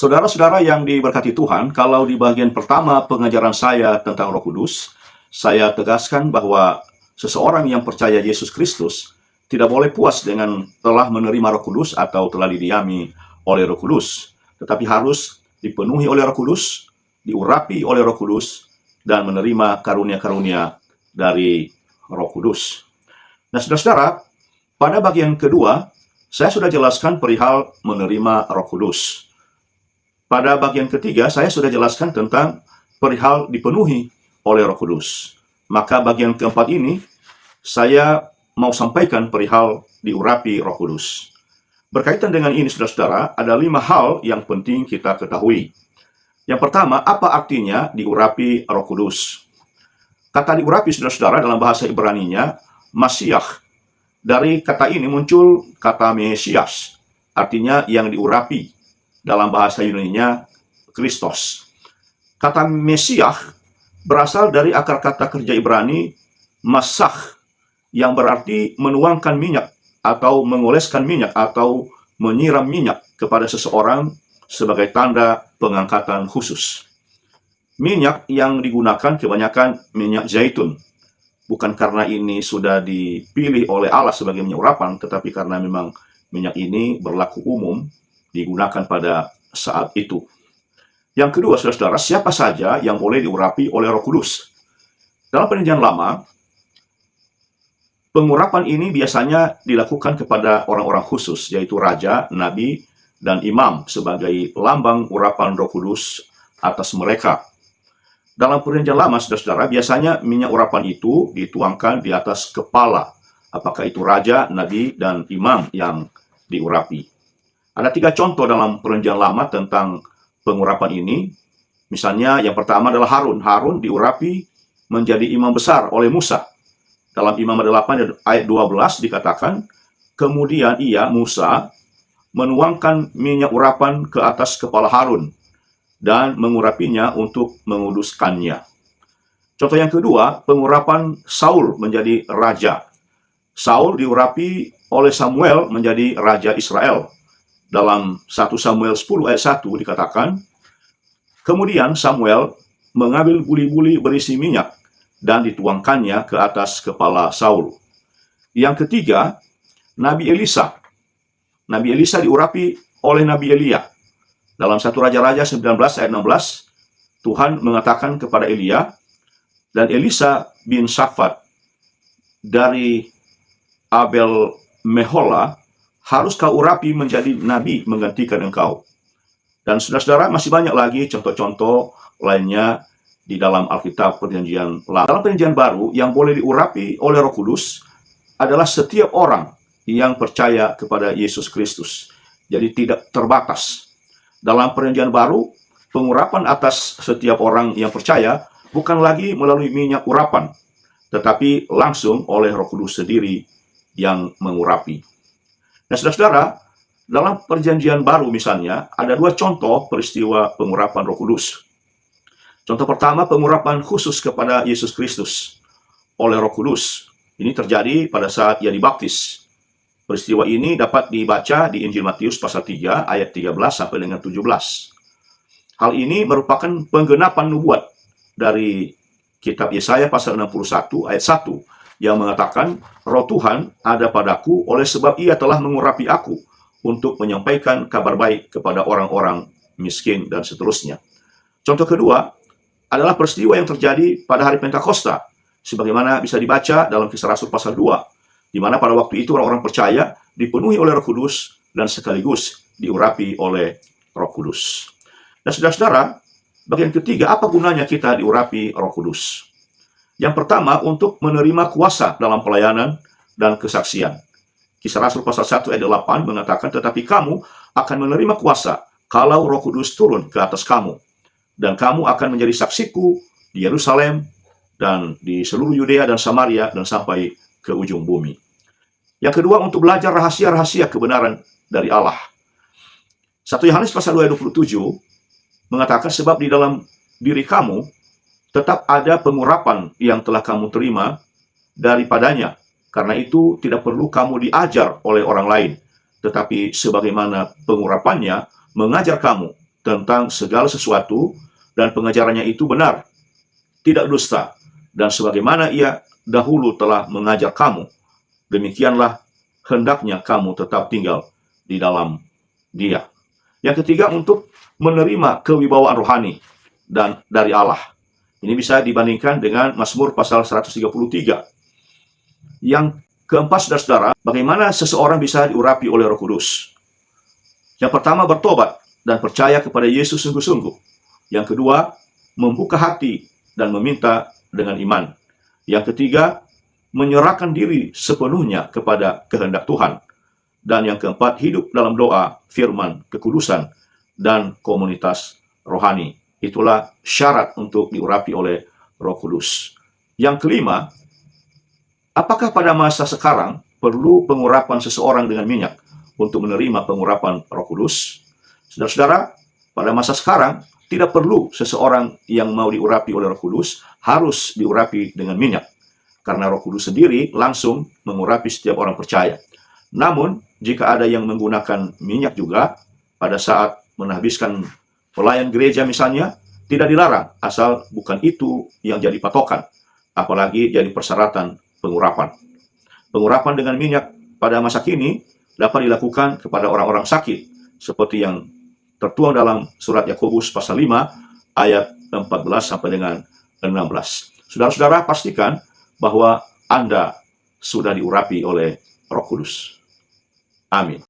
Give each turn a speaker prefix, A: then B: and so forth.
A: Saudara-saudara yang diberkati Tuhan, kalau di bagian pertama pengajaran saya tentang Roh Kudus, saya tegaskan bahwa seseorang yang percaya Yesus Kristus tidak boleh puas dengan telah menerima Roh Kudus atau telah didiami oleh Roh Kudus, tetapi harus dipenuhi oleh Roh Kudus, diurapi oleh Roh Kudus, dan menerima karunia-karunia dari Roh Kudus. Nah, saudara-saudara, pada bagian kedua, saya sudah jelaskan perihal menerima Roh Kudus. Pada bagian ketiga, saya sudah jelaskan tentang perihal dipenuhi oleh Roh Kudus. Maka bagian keempat ini, saya mau sampaikan perihal diurapi Roh Kudus. Berkaitan dengan ini, saudara-saudara, ada 5 hal yang penting kita ketahui. Yang pertama, apa artinya diurapi Roh Kudus? Kata diurapi, saudara-saudara, dalam bahasa Ibraninya, Masiah. Dari kata ini muncul kata Mesias, artinya yang diurapi. Dalam bahasa Yunaninya, Kristos. Kata Mesiah berasal dari akar kata kerja Ibrani, masah, yang berarti menuangkan minyak, atau mengoleskan minyak, atau menyiram minyak kepada seseorang sebagai tanda pengangkatan khusus. Minyak yang digunakan kebanyakan minyak zaitun. Bukan karena ini sudah dipilih oleh Allah sebagai minyak urapan, tetapi karena memang minyak ini berlaku umum, digunakan pada saat itu. Yang kedua, saudara-saudara, siapa saja yang boleh diurapi oleh Roh Kudus? Dalam Perjanjian Lama, pengurapan ini biasanya dilakukan kepada orang-orang khusus, yaitu raja, nabi, dan imam sebagai lambang urapan Roh Kudus atas mereka. Dalam Perjanjian Lama, saudara-saudara, biasanya minyak urapan itu dituangkan di atas kepala, apakah itu raja, nabi, dan imam yang diurapi. Ada 3 contoh dalam Perjanjian Lama tentang pengurapan ini. Misalnya, yang pertama adalah Harun. Harun diurapi menjadi imam besar oleh Musa. Dalam Imamat 8 ayat 12 dikatakan, kemudian ia, Musa, menuangkan minyak urapan ke atas kepala Harun dan mengurapinya untuk menguduskannya. Contoh yang kedua, pengurapan Saul menjadi raja. Saul diurapi oleh Samuel menjadi raja Israel. Dalam 1 Samuel 10 ayat 1 dikatakan, kemudian Samuel mengambil buli-buli berisi minyak dan dituangkannya ke atas kepala Saul. Yang ketiga, Nabi Elisa. Nabi Elisa diurapi oleh Nabi Elia. Dalam 1 Raja-Raja 19 ayat 16, Tuhan mengatakan kepada Elia, dan Elisa bin Safat dari Abel Mehola harus kau urapi menjadi nabi menggantikan engkau. Dan saudara-saudara, masih banyak lagi contoh-contoh lainnya di dalam Alkitab Perjanjian Lama. Dalam Perjanjian Baru, yang boleh diurapi oleh Roh Kudus adalah setiap orang yang percaya kepada Yesus Kristus. Jadi tidak terbatas. Dalam Perjanjian Baru, pengurapan atas setiap orang yang percaya bukan lagi melalui minyak urapan, tetapi langsung oleh Roh Kudus sendiri yang mengurapi. Nah, saudara-saudara, dalam Perjanjian Baru misalnya, ada 2 contoh peristiwa pengurapan Roh Kudus. Contoh pertama, pengurapan khusus kepada Yesus Kristus oleh Roh Kudus. Ini terjadi pada saat ia dibaptis. Peristiwa ini dapat dibaca di Injil Matius pasal 3 ayat 13 sampai dengan 17. Hal ini merupakan penggenapan nubuat dari kitab Yesaya pasal 61 ayat 1 yang mengatakan, Roh Tuhan ada padaku oleh sebab ia telah mengurapi aku untuk menyampaikan kabar baik kepada orang-orang miskin dan seterusnya. Contoh kedua adalah peristiwa yang terjadi pada hari Pentakosta, sebagaimana bisa dibaca dalam Kisah Rasul pasal 2, di mana pada waktu itu orang-orang percaya dipenuhi oleh Roh Kudus dan sekaligus diurapi oleh Roh Kudus. Dan saudara-saudara, bagian ketiga, apa gunanya kita diurapi Roh Kudus? Yang pertama, untuk menerima kuasa dalam pelayanan dan kesaksian. Kisah Rasul pasal 1 ayat 8 mengatakan, tetapi kamu akan menerima kuasa kalau Roh Kudus turun ke atas kamu. Dan kamu akan menjadi saksiku di Yerusalem dan di seluruh Yudea dan Samaria dan sampai ke ujung bumi. Yang kedua, untuk belajar rahasia-rahasia kebenaran dari Allah. 1 Yohanes pasal 2 ayat 27 mengatakan, sebab di dalam diri kamu tetap ada pengurapan yang telah kamu terima daripadanya. Karena itu tidak perlu kamu diajar oleh orang lain, tetapi sebagaimana pengurapannya mengajar kamu tentang segala sesuatu, dan pengajarannya itu benar, tidak dusta, dan sebagaimana ia dahulu telah mengajar kamu, demikianlah hendaknya kamu tetap tinggal di dalam Dia. Yang ketiga, untuk menerima kewibawaan rohani dan dari Allah. Ini bisa dibandingkan dengan Mazmur pasal 133. Yang keempat, saudara-saudara, bagaimana seseorang bisa diurapi oleh Roh Kudus? Yang pertama, bertobat dan percaya kepada Yesus sungguh-sungguh. Yang kedua, membuka hati dan meminta dengan iman. Yang ketiga, menyerahkan diri sepenuhnya kepada kehendak Tuhan. Dan yang keempat, hidup dalam doa, firman, kekudusan, dan komunitas rohani. Itulah syarat untuk diurapi oleh Roh Kudus. Yang kelima, apakah pada masa sekarang perlu pengurapan seseorang dengan minyak untuk menerima pengurapan Roh Kudus? Saudara-saudara, pada masa sekarang tidak perlu seseorang yang mau diurapi oleh Roh Kudus harus diurapi dengan minyak, karena Roh Kudus sendiri langsung mengurapi setiap orang percaya. Namun, jika ada yang menggunakan minyak juga pada saat menghabiskan pelayan gereja misalnya, tidak dilarang, asal bukan itu yang jadi patokan, apalagi jadi persyaratan pengurapan. Pengurapan dengan minyak pada masa kini dapat dilakukan kepada orang-orang sakit, seperti yang tertuang dalam surat Yakobus pasal 5 ayat 14 sampai dengan 16. Saudara-saudara, pastikan bahwa Anda sudah diurapi oleh Roh Kudus. Amin.